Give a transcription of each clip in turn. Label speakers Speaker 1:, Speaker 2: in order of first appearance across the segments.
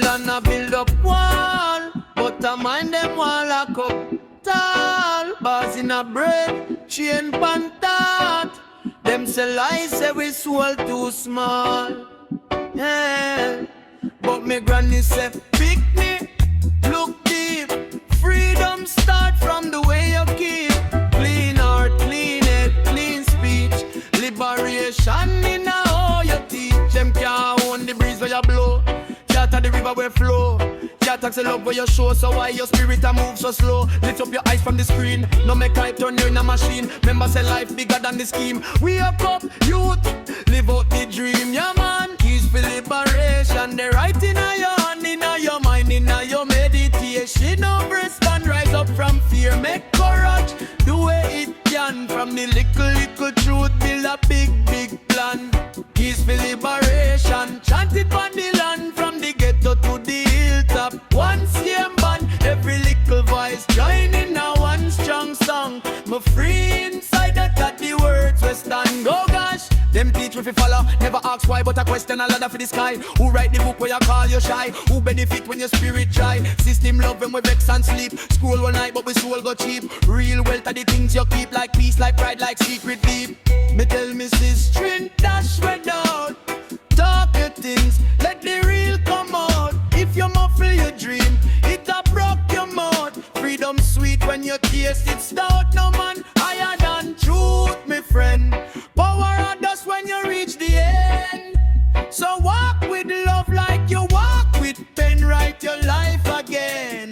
Speaker 1: Babylon a build up wall, but I mind them wall lock up tall. Bars in a bread, chain pantat. Them say lies say we soul too small. Yeah. But me granny say pick me, look deep. Freedom start from the way you keep. Clean heart, clean head, clean speech. Liberation in a how you teach. Them can't own the breeze where you blow. Can't the river where flow. Can't tax the love where you show. So why your spirit a move so slow? Lift up your eyes from the screen. No make hype turn you in a machine. Remember say life bigger than the scheme. We up youth, live out the dream. Yeah man, keys for liberation. They right in your hand, in your mind, in your meditation. Over stand, rise up from fear. Make courage, do way it can. From the little truth, build a big plan. Keys for liberation, chant it on the land. From the ghetto to the hilltop, one same band. Every little voice join in a one strong song. Me free inside that at the words we stand. Oh gosh, them teach me fi follow. Never ask why, but a question a ladder for the sky. Who write the book where you call you shy? Who benefit when your spirit dry? System love when we vex and sleep. Scroll one night, but we soul go cheap. Real wealth are the things you keep, like peace, like pride, like secret deep. Me tell Mrs. Trin dash without. Talk your things, let the real come out. If you muffle your dream, it a broke your mouth. Freedom sweet when you taste it stout. No man higher than truth, my friend. Power are dust when you reach the end. So walk with love like you walk with pen. Write your life again.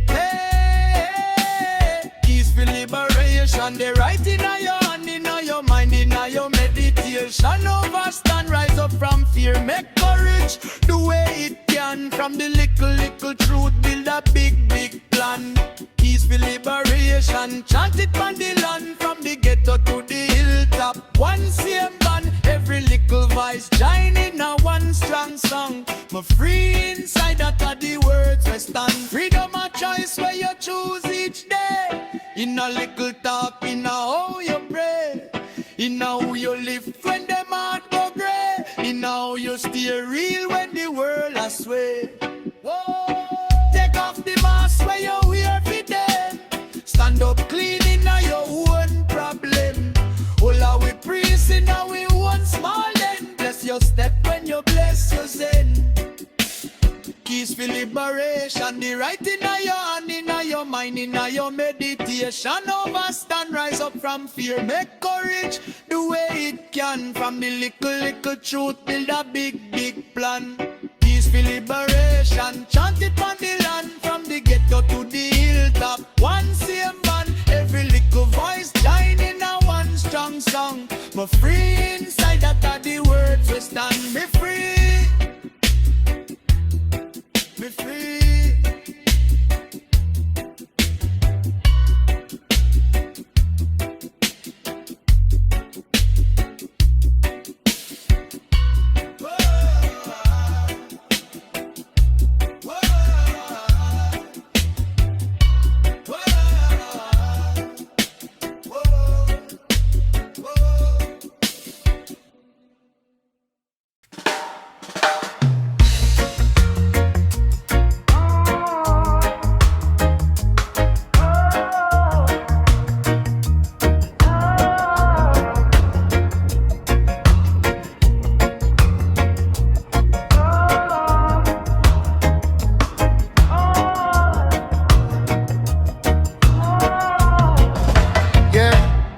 Speaker 1: Hey, keys for liberation. They right in your hand, in your mind, in your meditation. Overstand, rise up from fear. Make courage, do way it can. From the little truth, build a big plan. Keys for liberation, chant it on the land. From the ghetto to the hilltop, one same band. Every little voice join in a one strong song. Me free inside that are the words we stand. Freedom a choice where you choose each day. In a little talk, in a how you pray. In a how you live when them heart go grey. In a how you stay real when the world a sway. Whoa. Take off the mask where you wear for them. Stand up clean in a your own problem. All our we praise in a we one small end. Bless your step when you bless your zen. Keys for liberation, the right in your hand, in your mind, in your meditation. Overstand, rise up from fear. Make courage, the way it can. From the little truth, build a big plan. Keys for liberation, chant it on the land. From the ghetto to the hilltop, one same man. Every little voice join in a one strong song. Me free inside that are the words we stand. Me free. Me free.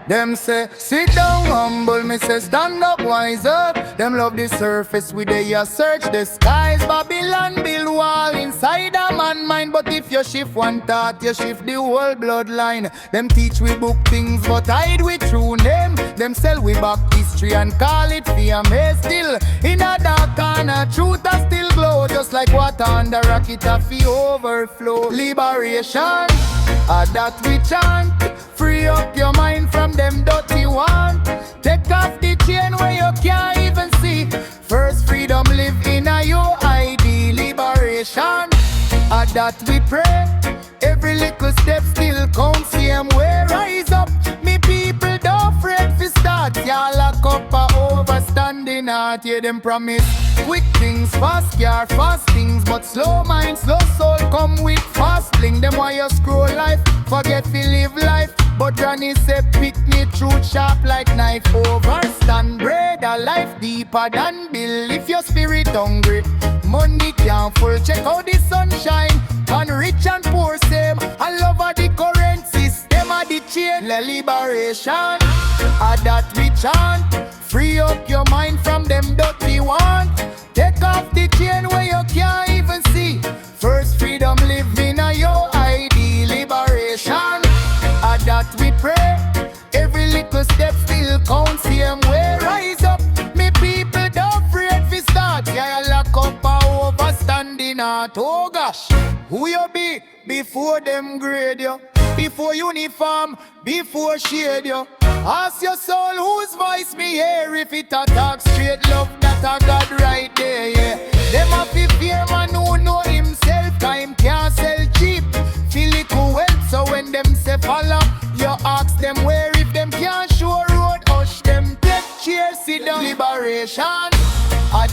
Speaker 2: Them say, sit down humble, me say stand up wise up. Them love the surface, we they search the skies. Babylon build wall inside a man mind. But if you shift one thought, you shift the whole bloodline. Them teach we book things, but hide we true name. Them sell we back history and call it fear. Still, in a dark corner, truth a still glow. Just like water on the rocket a fi overflow. Liberation, that we chant. Free up your mind from them dirty want. Take off the chain where you can't even see. First freedom live in a your ID. Liberation, that we pray. Every little step still counts. Same way rise up. Me people don't afraid to start. Y'all lock up a overstanding. standing out. Yeah, them promise quick things, fast car, fast things, but slow mind, slow soul come with fast fling. Them why you scroll life, forget to live life. But Granny said pick me truth sharp like knife. Overstand bread, a life deeper than bill. If your spirit hungry, money can't full. Check out the sunshine, and rich and poor same. I love how the current system of the chain. The liberation, that we chant. Free up your mind from them dirty want. Take off the chain where you can't even see. First freedom living a your ID. Liberation, that we pray. Every little step still counts. Same way rise up. Me people don't afraid to start. Yeah, you lock up a overstanding heart. Oh gosh, who you be before them grade you? Before uniform, before shade you. Ask your soul whose voice me hear. If it a talk straight love, that a God right there, yeah. Them a fi fear man who know himself. Time can't sell cheap. Feel it wealth, so when them say follow, you ask them where. If them can't show road, hush them. Take cheers, sit down. Liberation,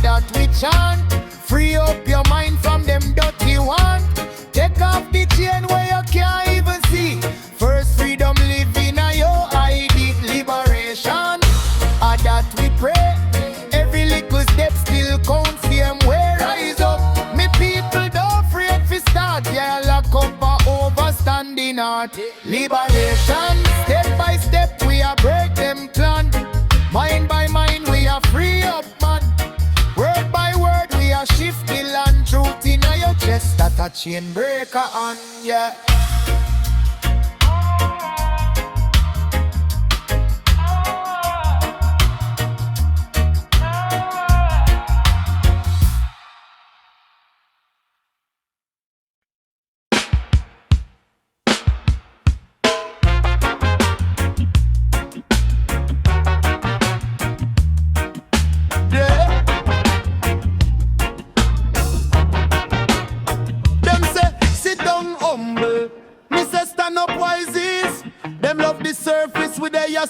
Speaker 2: that we chant. Free up your mind from them dirty want. Take off the chain where you can't even see. First freedom living a your ID. Liberation, that we pray. Every little step still counts. Same way rise up. Me people don't afraid to start. Yeah, lock up a overstanding heart. Liberation, step by step we a break them plan. Mind by mind we a free up man. Word by word we a shift the land. Truth in your chest, that a chain breaker on, yeah.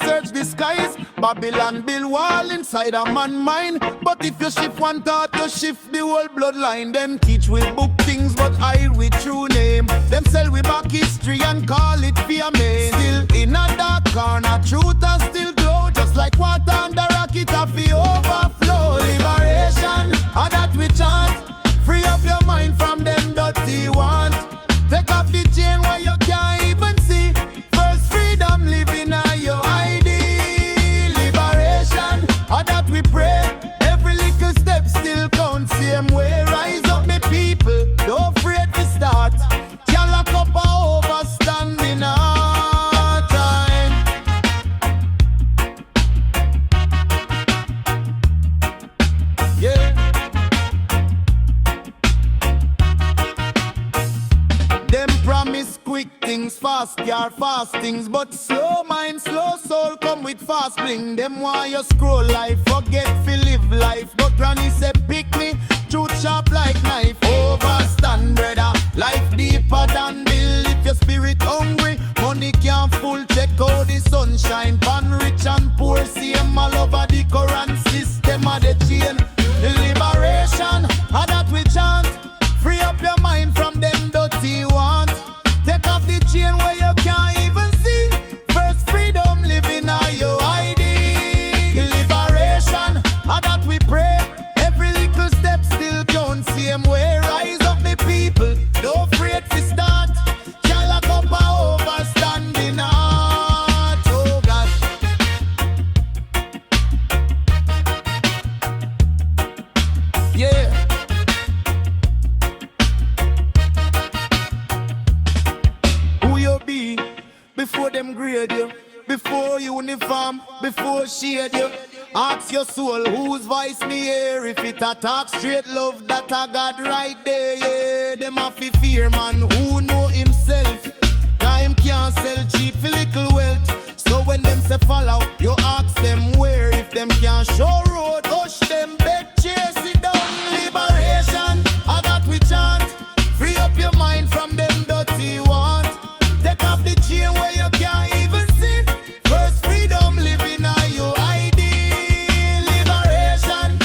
Speaker 2: Search the skies. Babylon build wall inside a man mind. But if you shift one thought, you shift the whole bloodline. Them teach we book things, but hide with true name. Them sell we back history and call it fear main. Still in a dark corner, truth has still glow. Just like water under rocket, a fi overflow. Liberation, that we chant. Free up your mind from them dirty want. Take off the chain where you can't even see. First freedom living a your ID. Liberation, that we pray. Every little step still counts. Same way rise up me people. Don't afraid to start. Can't lock up a overstanding hard time. Yeah. Them promise quick things, fast car, fast things, but slow mind, slow soul come with fast bling. Them why you scroll life, forget to live life. But Granny say pick me, truth sharp like knife. Overstand brother, life deeper than bill. If your spirit hungry, money can't full. Check out the sunshine, pan rich and poor. Same all over the current system of the chain. The liberation, that we chant. Free up your mind from them dirty want. Take off the chain where you can't even see. First freedom living a your ID. Liberation, that we pray. Every little step still counts. Same way rise up the people. Don't afraid to start. Can't lock up a overstanding heart. Oh gosh. Yeah. Before them grade you, before uniform, before shade you. Ask your soul whose voice me hear. If it a talk straight love, that a God right there, yeah. Them a fi fear man who know himself. Time can't sell cheap for little wealth. So when them say follow, you ask them where. If them can't show road, hush them, beg chase it down. Liberation, that we chant. Free up your mind from them dirty want. Take off the chain where you can't even see. First freedom living a your ID. Liberation,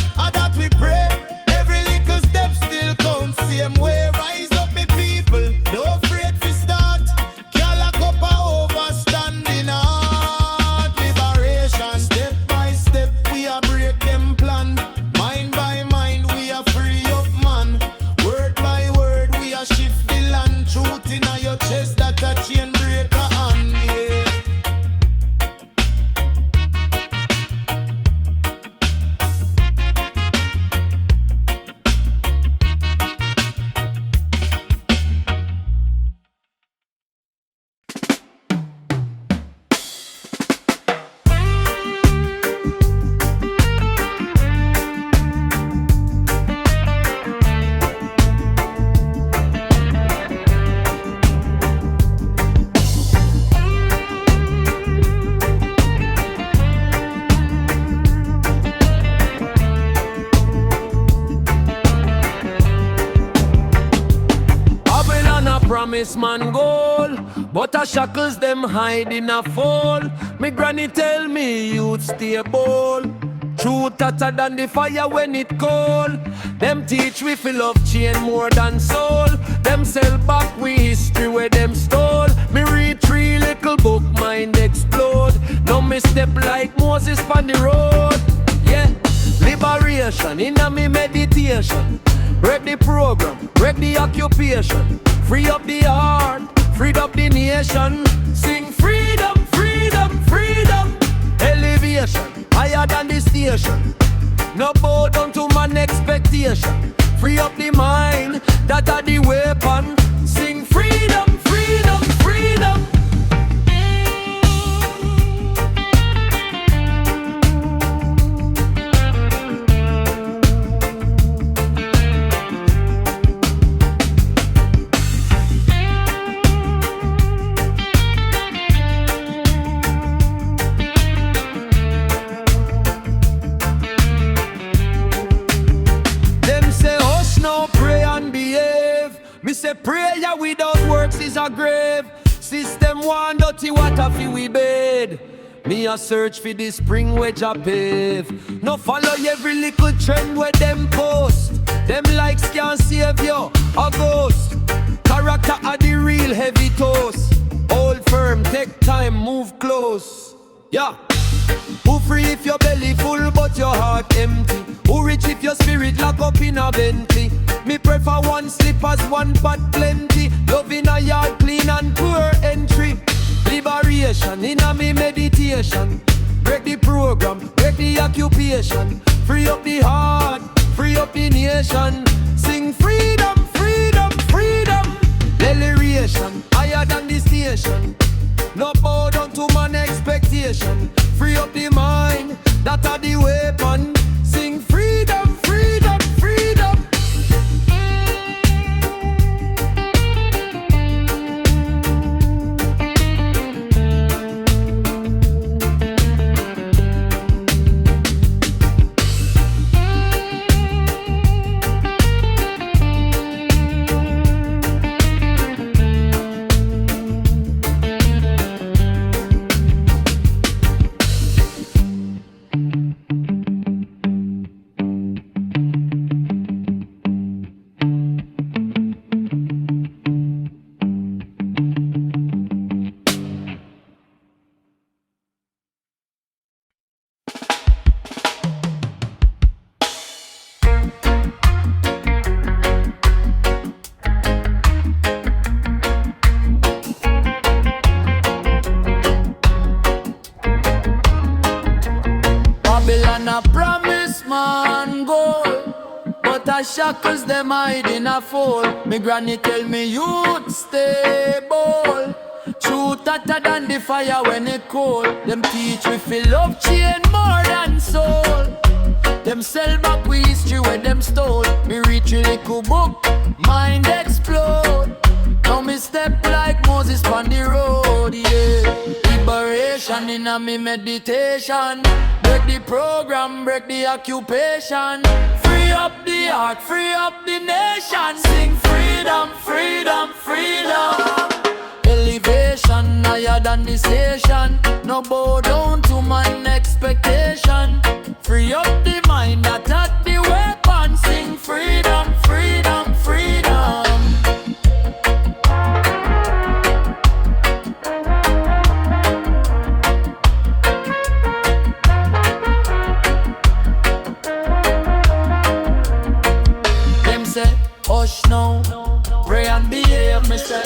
Speaker 1: promise man goal, but a shackles them hide in a fall. Me granny tell me you'd stay bold. Truth hotter than the fire when it cold. Them teach we feel love chain more than soul. Them sell back we history where them stole. Me read 3 little book, mind explode. Now me step like Moses on the road. Yeah, liberation in a me meditation. Break the program, break the occupation. Free up the heart, freed up the nation. Sing freedom, freedom, freedom. Elevation, higher than the station. No bow down to man expectation. Free up the mind, that are the weapon. Sing freedom, freedom, freedom. Me say prayer without works is a grave. System one dirty water fi we bed. Me a search for the spring wedge a pave. No follow every little trend where them post. Them likes can't save you, a ghost. Character are the real heavy toast. Hold firm, take time, move close. Yeah. Who free if your belly full but your heart empty? Who rich if your spirit lock up in a Bentley? Me prefer one slippers, one pot plenty. Love in a yard clean and poor entry. Liberation in a me meditation. Break the program, break the occupation. Free up the heart, free up the nation. Sing freedom, freedom, freedom. Deliration, higher than the station. No bow down to man expectation. Free up the mind, that are the weapon. Sing freedom, freedom, freedom. A promise man goal, but a shackles them hide in a fold. Me granny tell me you'd stay bold. Truth hotter than the fire when it cold. Them teach we feel love chain more than soul. Them sell back we history when them stole. Me reach a little book, mind explode. Now me step like Moses on the road, yeah. Liberation in a me meditation. Break the program, break the occupation. Free up the heart, free up the nation. Sing freedom, freedom, freedom. Elevation higher than the station. No bow down to man expectation. Free up the mind, that at the weapon. Sing freedom, freedom, freedom. Hush now, pray and behave, me say.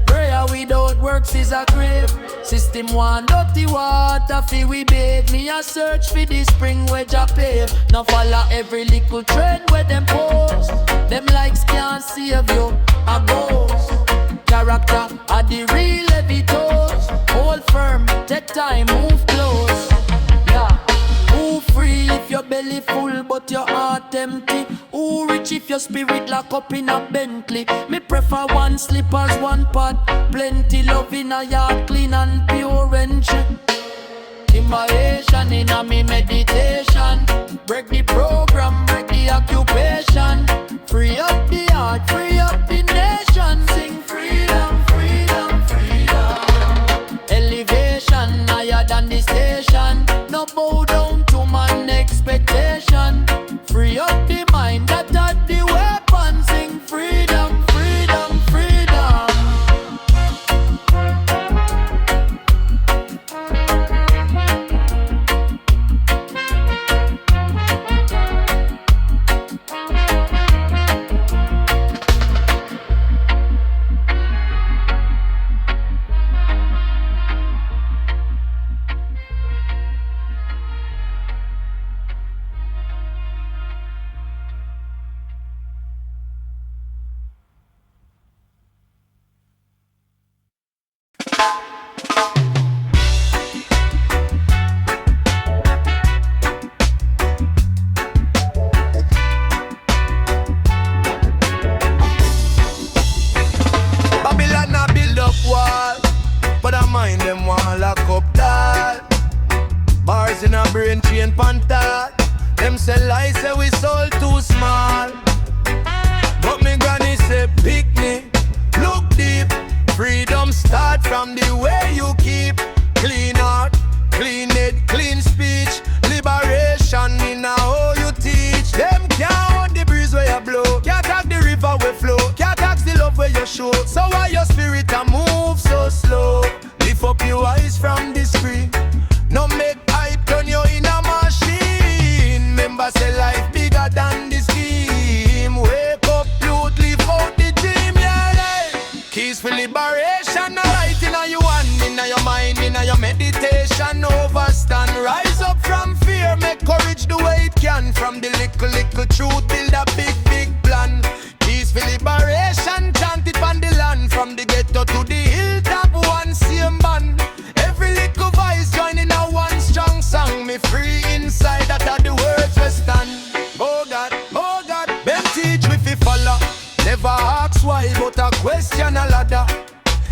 Speaker 1: Prayer without works is a grave. System one dirty water fi we bathe. Me a search for the spring wedge a pave. Now follow every little trend where them post. Them likes can't save you, a ghost. Character are the real heavy toast. Hold firm, take time, move close. Yeah. Who free if your belly full but your heart empty? Who rich if your spirit lock up in a Bentley? Me prefer one slippers, one pot. Plenty love in a yard clean and pure entry. Immolation in a me meditation. Break the program, break the occupation. Free up the heart, free up the nation. Sing free. chain panther. Them say lies, say we soul too small. But me granny say picnic, look deep. Freedom start from the way you keep. Clean heart, clean head, clean speech. Liberation in how you teach. Them can't hold the breeze where you blow, can't talk the river where flow, can't talk the love where you show. So why your spirit a move so slow? Lift up your eyes from the screen. No make hype turn you in a machine. Remember say life bigger than the scheme. Wake up, youth, live out the dream, yeah, yeah. Keys for liberation, a light in your hand, in your mind, in your meditation. Overstand, rise up from fear, make courage the way it can. From the little truth, build a big plan. Keys for liberation, chant it on the land. From the ghetto to the hilltop, one same band. Every little voice joining a one strong song. Me free inside, that are the words we stand. Oh God, them teach we fi follow. Never ask why, but a question a ladder.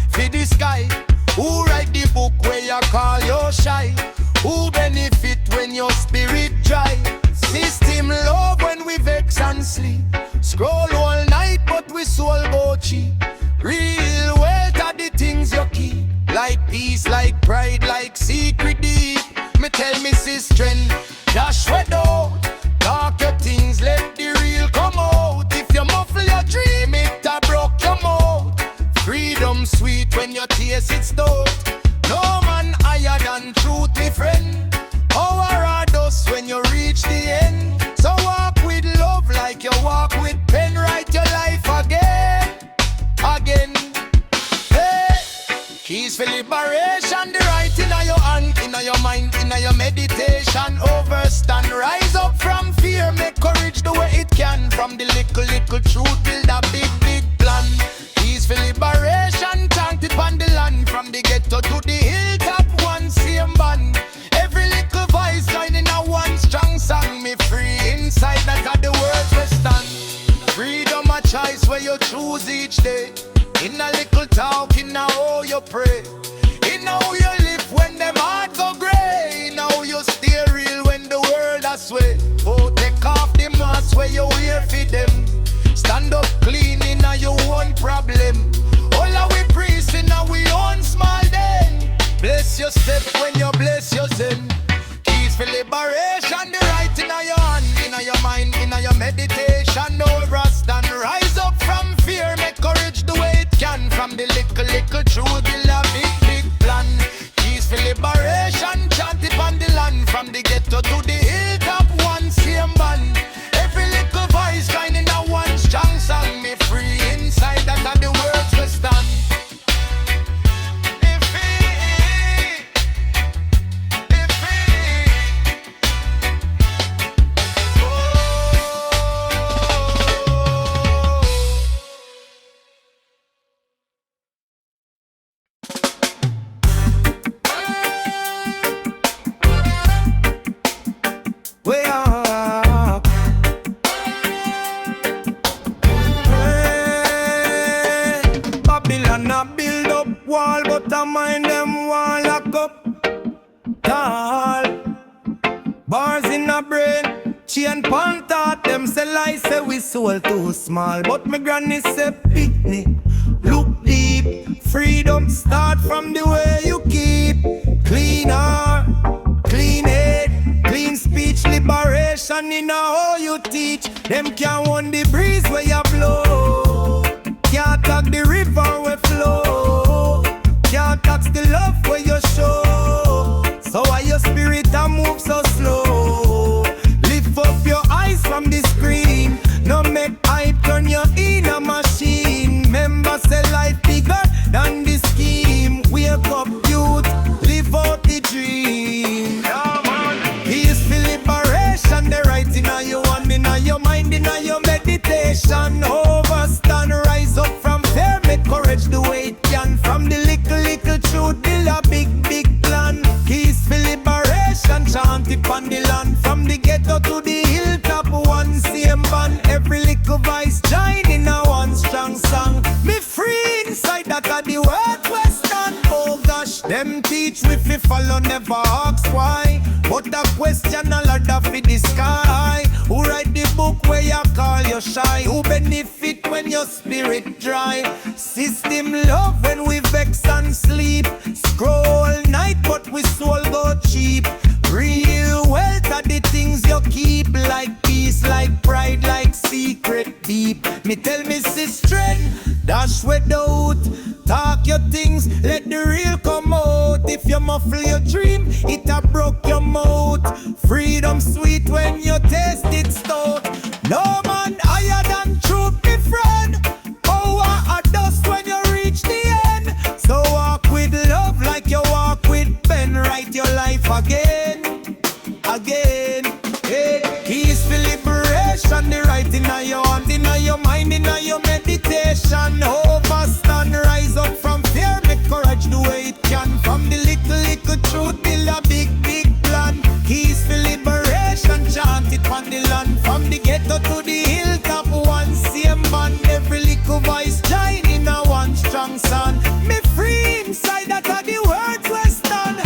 Speaker 1: For the sky, who write the book where you call your shy? Who benefit when your spirit dry? System love when we vex and sleep. Scroll all night but we soul go cheap. Real wealth are the things you keep. Like peace, like pride, like secret deep. Me tell me strength, dash way down. Talk your things, let the real come out. If you muffle your dream, it a broke your mouth. Freedom sweet when you taste it stout. No man higher than truth, my friend. Power are dust when you reach the end. So walk with love like you walk with pen. Write your life again. Hey. Keys for liberation, the right in your hand, in your mind, in your meditation. Overstand, rise up from fear, make courage the way it can. From the little truth, build a big plan. Keys for liberation, chant it on the land. From the ghetto to the hilltop, one same band. Every little voice joining a one strong song. Me free inside, that are the words we stand. Freedom a choice where you choose each day. In a little talk, in a how you pray. In how you live when them heart go grey. In how you stay real when the world a sway. Oh, take off the mask where you wear for them. Stand up clean in a your own problem. All of we priest in a we own small den. Bless your step when you bless your sin. Keys for liberation, the right in your hand, in your mind, in your meditation. No rust and rise up from fear, make courage the way it can. From the little truth, build a big plan. Keys for liberation, chant it on the land. From the ghetto to the hilltop, one same band. Every little voice joining a one strong song. Me free inside, that are the words we stand. Way up. Hey, Babylon a build up wall, but I mind them wall lock up tall. Bars in a brain, chain pan thought. Them say lies, say we soul too small. But my granny say picnic, look deep. Freedom start from the way you keep. Clean heart, clean head, clean speech. Liberation in how you teach. Them can't want the breeze where you blow. Can't talk the river where flow. Can't tax the love where you show. So why your spirit a move so slow? Lift up your eyes from the screen. No make hype turn you in a machine. Members say life bigger than the scheme. Wake up youth, live out the dream. Peaceful liberation, the right in your hand, in your mind, in your meditation. Overstand, rise up from fear, make courage the way it can. From the little truth, build a big plan. Peaceful liberation, chant it on the land. From the ghetto to the hilltop, one same band. Every little voice join in a one strong song. Me free inside, that are the word western. Oh gosh, them teach we fi follow, never ask why. but the question a lot of in the sky. Who write the book where you call you shy? Who benefit when your spirit dry? System love when we vex and sleep. Scroll night but we soul go cheap. Real wealth are the things you keep. Like peace, like pride, like secret deep. Me tell me sister, dash without. Talk your things, let the real come out. If you muffle your dream, it a broke your mouth. Freedom sweet when you taste it stout. No man higher than truth, me friend. Power a dust when you reach the end. So walk with love like you walk with pen. Write your life again, again. Hey. Keys for liberation, the writing of your hand, in your mind, in your meditation. Overstand, rise up from fear, make courage the way it can. From the little truth, build a big plan. Keys for liberation, chant it on the land. From the ghetto to the hilltop, one same band. Every little voice join in a one strong sound. Me free inside, that are the words we stand.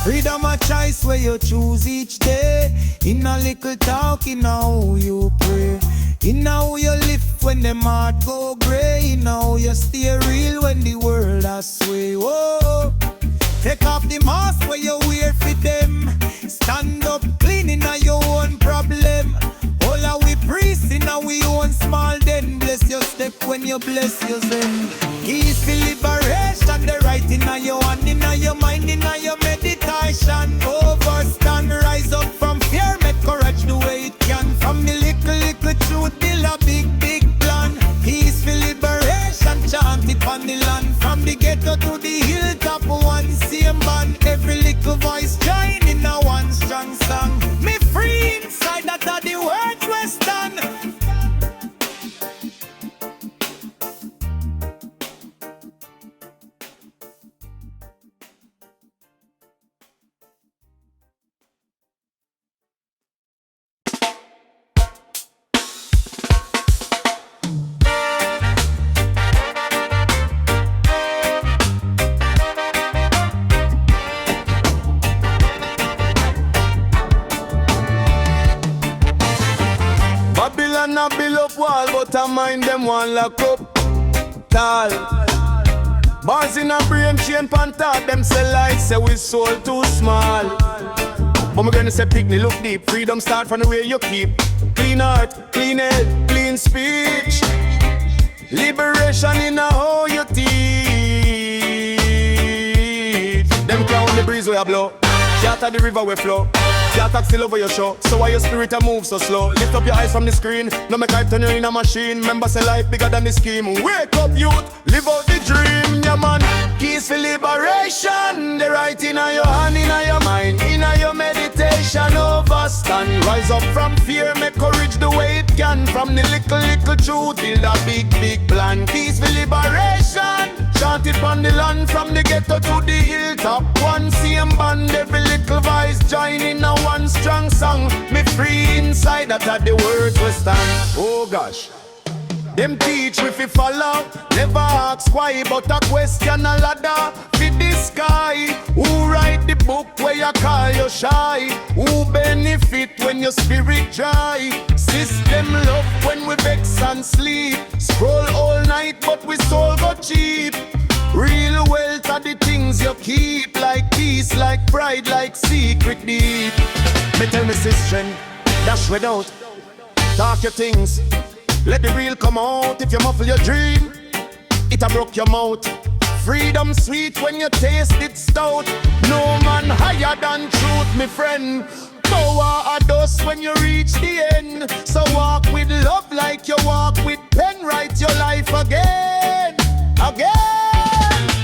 Speaker 1: Freedom a choice where you choose each day. In a little talk, in how you pray. In how you live when them heart go grey. In how you stay real when the world has sway. Whoa. Take off the mask where you wear for them. Stand up clean in your own problem. All our we priest in our own small den. Bless your step when you bless your zen. Keys for liberation, the right in your hand, in your mind, in your meditation. Overstand, rise up from fear, make courage the way it can. From the little truth, build a big plan. Keys for liberation, chant it on the land. From the ghetto to the hilltop, one same band. Every little voice join in a one strong song. Me free inside, that are the words we stand. Babylon a build up wall, but I mind them one lock up tall. Bars in a brain chain pan top, them say light, say we soul too small. But me gonna say picnic look deep, freedom start from the way you keep. Clean heart, clean head, clean speech. Liberation in a how you teach. Them clown the breeze where I blow, shatter the river we flow. Can't talk still over your show, so why your spirit a move so slow? Lift up your eyes from the screen, no make I turn you in a machine. Remember say life bigger than the scheme. Wake up youth, live out the dream, yeah man. Keys for liberation, the right in your hand, in your mind, in your meditation. Overstand, rise up from fear, make courage the way it can. From the little truth, build a big plan. Keys for liberation, chant it on the land. From the ghetto to the hilltop, one same band. Every little voice join in a one strong song. Me free inside, that are the words we stand. Oh gosh. Them teach we fi follow. Never ask why, but a question a ladder fi the sky. Who write the book where you call you shy? Who benefit when your spirit dry? System love when we vex and sleep. Scroll all night but we soul go cheap. Real wealth are the things you keep. Like peace, like pride, like secret deep. Me tell me sister, dash without. Talk your things, let the real come out. If you muffle your dream, it a broke your mouth. Freedom sweet when you taste it stout. No man higher than truth, me friend. Power a dust when you reach the end. So walk with love like you walk with pen. Write your life again, again.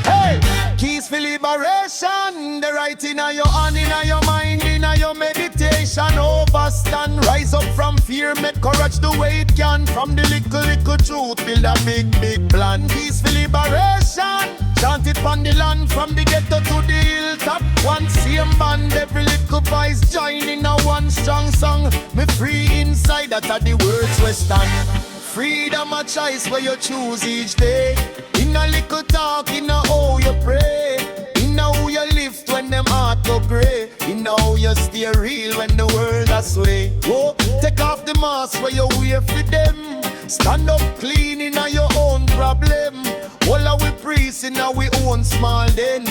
Speaker 1: Hey, keys for liberation, the right in your hand, in your mind, in your meditation. Overstand, rise up from fear, make courage the way it can. From the little truth, build a big plan. Keys for liberation, chant it on the land. From the ghetto to the hilltop, one same band. Every little voice join in a one strong song. Me free inside, that are the words we stand. Freedom a choice where you choose each day. In a little talk, in a how you pray. In a how you lift when them heart go grey. In a how
Speaker 2: you stay real when the world has sway. Oh, take off the mask where you wear for them. Stand up clean in your own problem. All of we priest in our own small den.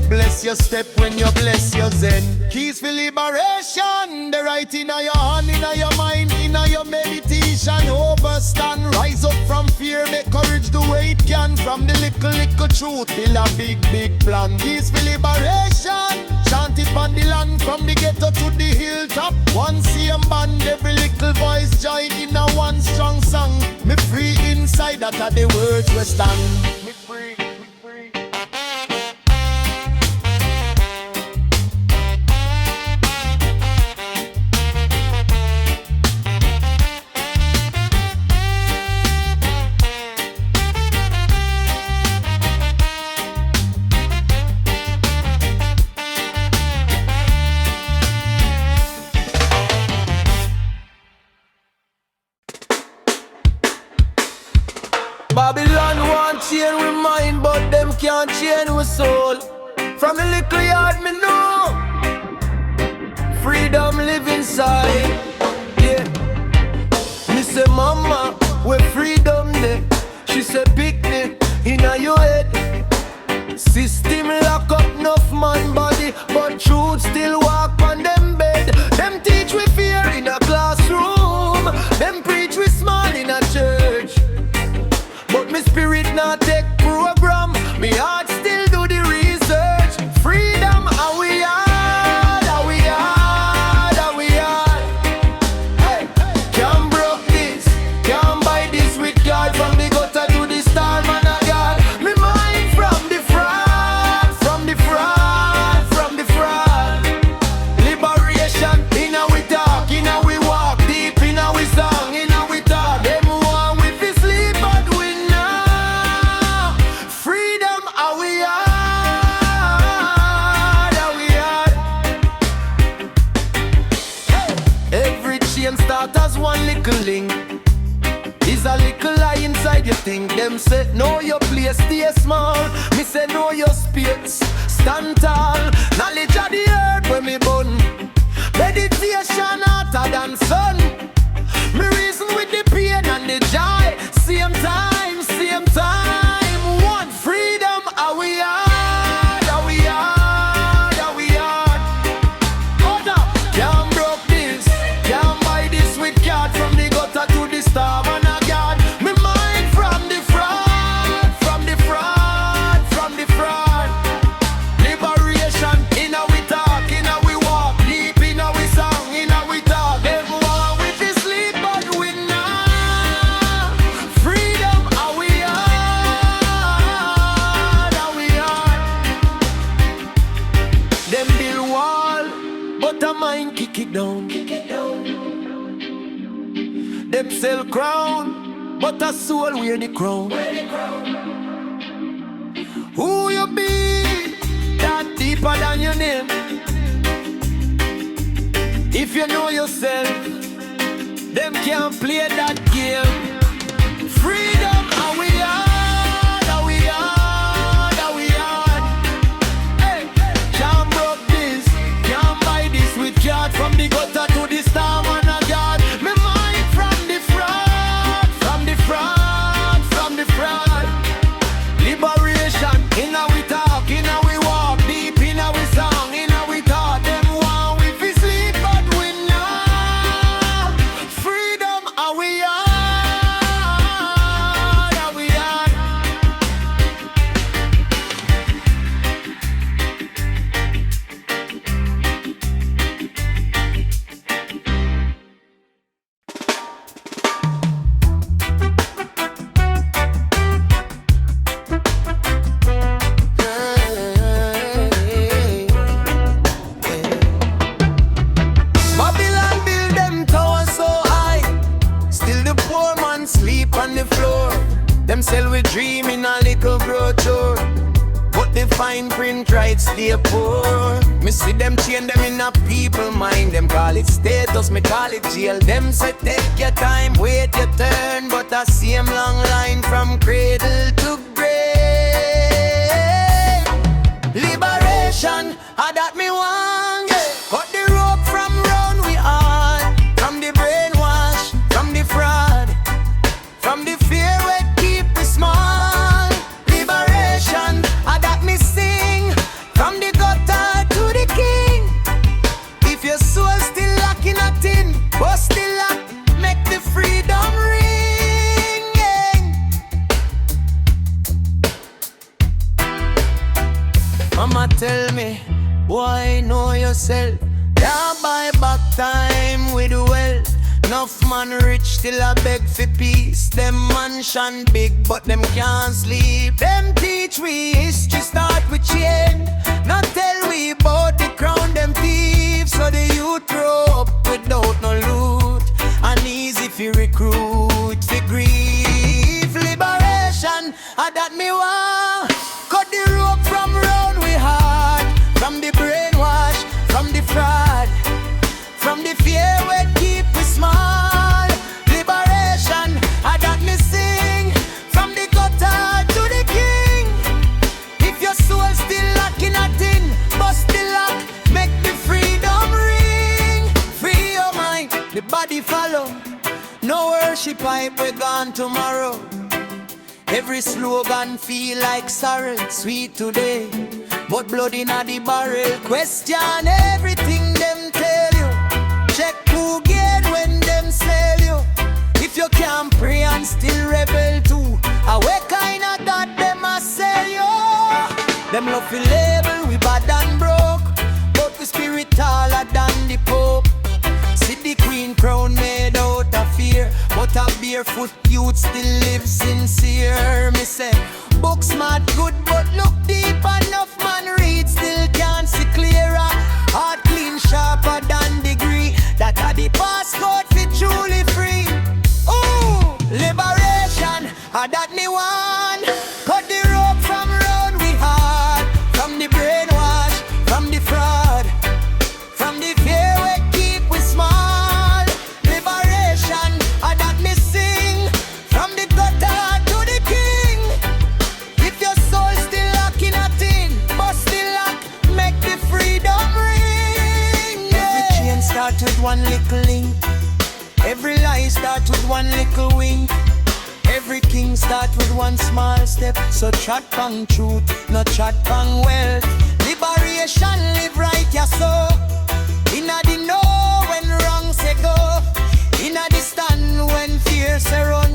Speaker 2: Bless your step when you bless your zen. Keys for liberation, the right in your hand, in your mind, in your meditation. Overstand, rise up from fear, make courage do what it can. From the little truth till a big plan. Keys for liberation, chant it on the land. From the ghetto to the hilltop, one same band. Every little voice join in a one strong song. Me free inside, that are the words we stand. Me free.
Speaker 1: Babylon want chain with mind, but them can't chain with soul. From the little yard me know freedom live inside. Yeah. Me say mama, where freedom there? She say picnic inna your head. System lock up enough man body, but truth still walk on them bed. Them teach we fear in a classroom. Them preach we small in a church. But me spirit not take program. Me heart still do the research. Freedom, how we are, how we are, how we are. Hey, can't broke this, can't buy this with God. From the gutter to the star, man of God. Me mind from the fraud, from the fraud, from the fraud. Liberation, in a we talk, in a we walk, deep in a we song, in a we talk. Them want we fi sleep, but we start as one little link. Is a little lie inside you think. Them say know your place, stay small. Me say know your space, stand tall. Knowledge of the earth where me born. Meditation hotter than sun. Me reason with the pain and the joy. Same time, same time. One freedom, how we are. Them sell crown, but a soul wear the crown. Who you be, that deeper than your name. If you know yourself, them can't play that game. Freedom, how we are, how we are, how we are. Hey, can't broke this, can't buy this with God. From the gutter to the star, man of God. Me mind from the fraud, from the fraud, from the fraud. Liberation, in how we talk, in how we walk, deep in how we song, in how we talk. Them want we fi sleep, but we not. Freedom, how we are, how we are. Babylon build them towers so high, still the poor man sleep on the floor. Them sell we dream in a little brochure, but the fine print writes they poor. Me see them chain them in a people mind. Them call it status, me call it jail. Them say take your time, wait your turn, but I see them long line from cradle to grave. Liberation, that me want, yeah. Cut the road mama tell me, boy, know yourself. Can't buy back time with wealth. Enough man rich till I beg for peace. Them mansion big but them can't sleep. Them teach we history start with change. Not tell we about the crown them thieves. So the youth grow up without no loot. And easy fi recruit, fi grief. Liberation, that me want. Cut the rope from round we heart. From the brainwash, from the fraud, from the fear we keep we small. Liberation, that me sing. From the gutter to the king. If your soul still lacking a thing, bust the lock, make the freedom ring. Free your mind, the body follow. No worship hype, we gone tomorrow. Every slogan feel like sorrel, sweet today, but blood inna the barrel. Question everything them tell you. Check who gain when them sell you. If you can't pray and still rebel too, what kind of God them a sell you? Them love to label we bad and broke, but we spirit taller than the Pope. See the queen crown made out of fear, but a barefoot youth still live sincere. Me say, book smart good, but look deep enough man read, still can't see clearer. Heart clean sharper than degree, that are the passcode fi truly free. Ooh, liberation, that me want. Cut the rope from round we heart, from the brainwash, from the fraud, from the fear we keep we small. Liberation, that me sing. From the gutter to the king. If your soul still lacking a thing, bust the lock, make the freedom ring. Every chain start with one little link. Every lie start with one little wink. Every king start with one small step. So chat pang truth, not chat pang wealth. Liberation live right ya so. Inna the know when wrong say go. Inna the stand when fear say run.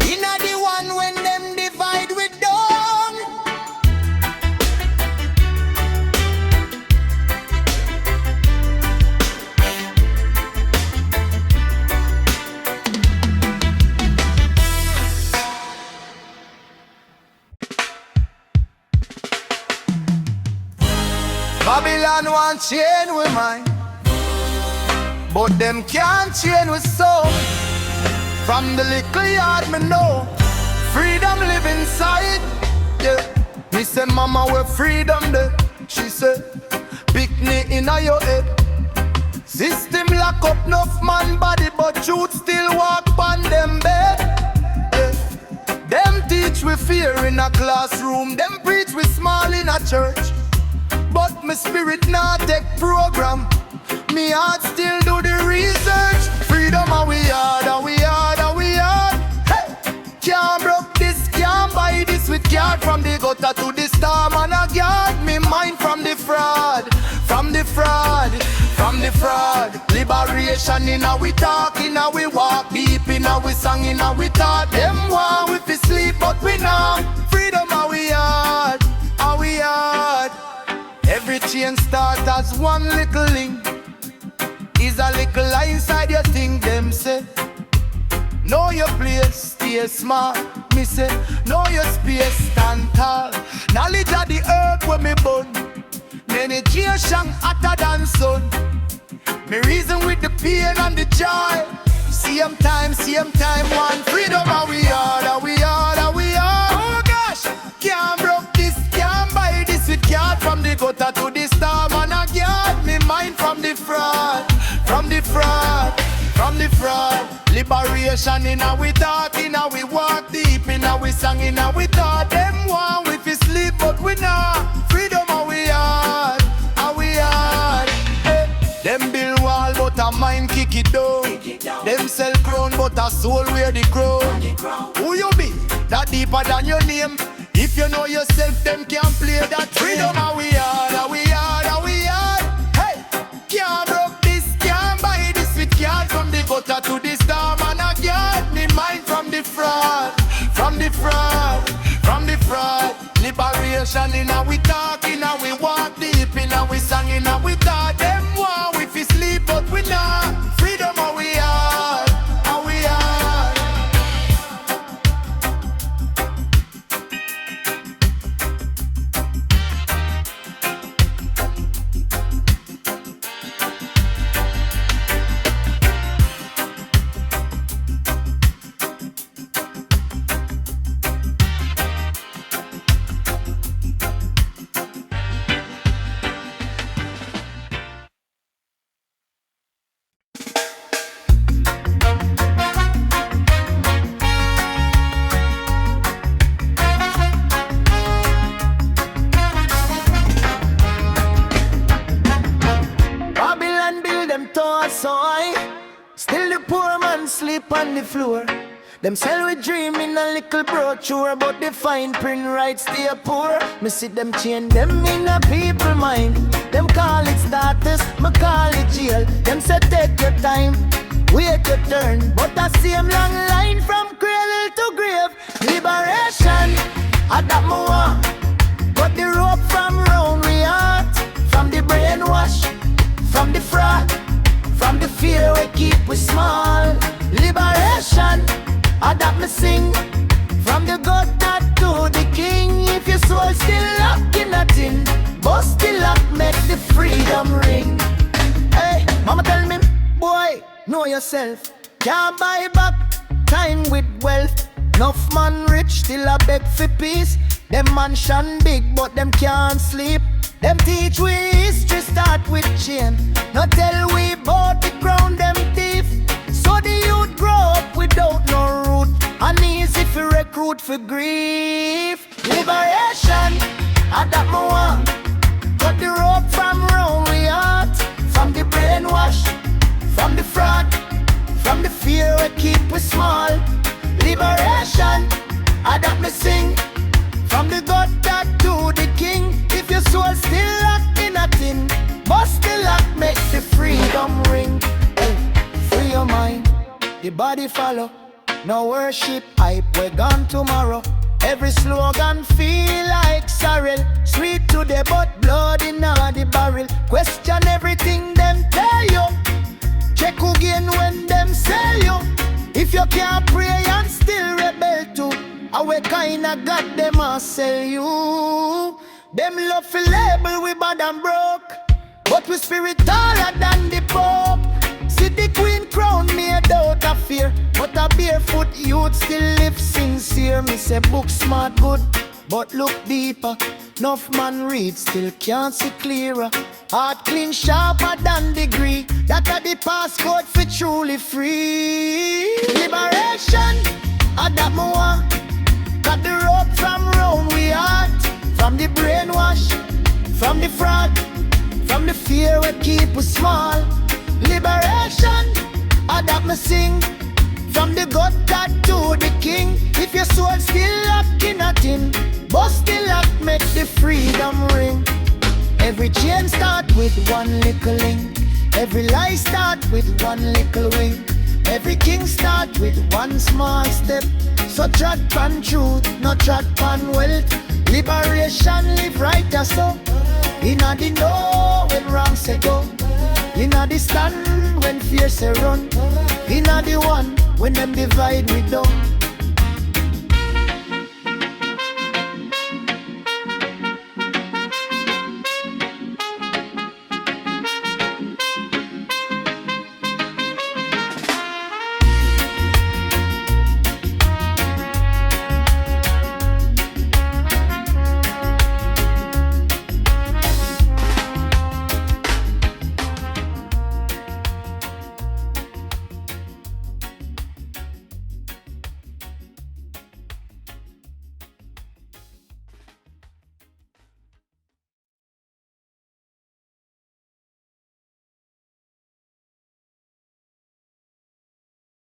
Speaker 1: Inna the one when them divide with dawn.
Speaker 2: Babylon want chain with mine, but them can't chain with soul. From the little yard me know, freedom live inside. Yeah, me say mama where freedom there. She said, picnic inna your head. System lock up enough man body, but youth still walk on them bed. Yeah. Them teach we fear in a classroom, them preach we small in a church. But my spirit not take program. Me heart still do the research. Freedom and we hard, and we hard, and we hard. Hey! Can't broke this, can't buy this with card. From the gutter to the star, man a guard. Me mind from the fraud, from the fraud, from the fraud. Liberation in a we talk, in a we walk. Deep in a we song, in a we thought. Them want we fi sleep, but we not. Freedom and we hard, and we hard. Every chain start as one little link. Is a little lie inside your thing. Them say, know your place, stay smart. Me say, know your space, stand tall. Knowledge of the earth where me born. Meditation hotter than sun. Me reason with the pain and the joy. Same time, one freedom and we are, and we are, and we are. Oh gosh, can't broke this, can't buy this with card. From the gutter to the star, man a guard. Me mind from the fraud, from the fraud, from the fraud. Liberation in a we talk, in a we walk deep, in a we song, in a we thought. Them want we fi sleep, but we not. Freedom and we hard, and we hard. Hey. Them build wall, but a mind kick it down. Them sell crown, but a soul wear the crown. Who you be? That deeper than your name. If you know yourself, them can't play that. Freedom and we hard, and we hard, and we hard. Hey, can't broke this, can't buy this with card. From the gutter to the star, man a guard. Me mind from the fraud, from the fraud, from the fraud. Liberation in a we talk, in a we walk.
Speaker 1: on the floor. Them sell we dream in a little brochure, but the fine print rights stay poor. Me see them chain them in a people mind. Them call it status, me call it jail. Them say take your time, wait your turn. But I see them long line from cradle to grave. Liberation, I that me want. Cut the rope from round we heart. From the brainwash, from the fraud, from the fear we keep we small. Liberation, I that me sing. From the God that to the king. If your soul still locked in a tin, bust the lock, make the freedom ring. Hey, mama tell me, boy, know yourself. Can't buy back time with wealth. Enough man rich, still a beg for peace. Them mansion big, but them can't sleep. Them teach we history start with chain. Not tell we about the ground them thief. So the youth grow up without no root, and easy for recruit for grief. Liberation, I that me want. Cut the rope from round we heart. From the brainwash, from the fraud, from the fear we keep we small. Liberation, I that me sing. From the God that to the king. If your soul still locked in a tin, bust the lock, make the freedom ring. Hey, free your mind, the body follow. No worship hype, we're gone tomorrow. Every slogan feel like sorrel. Sweet today but blood in the barrel. Question everything them tell you. Check again when them sell you. If you can't pray and still rebel too, our kinda God them a sell you. Them love for label we bad and broke, but we spirit taller than the Pope. See the queen crown made out of fear, but a barefoot youth still live sincere. Me say book smart good, but look deeper. Enough man read, still can't see clearer. Heart clean sharper than degree. That a the passcode for truly free. Liberation, I that me want. Cut the rope from round we heart. From the brainwash, from the fraud, from the fear we keep us small. Liberation, I that me sing. From the God that to the king. If your soul still locked in a tin, bust the lock, make the freedom ring. Every chain start with one little link. Every lie start with one little wink. Every king start with one small step. So trot pan truth, not trot pan wealth. Liberation live right as so. Inna the know when wrong say go. Inna the stand when fear say run. Inna the one when them divide we don't.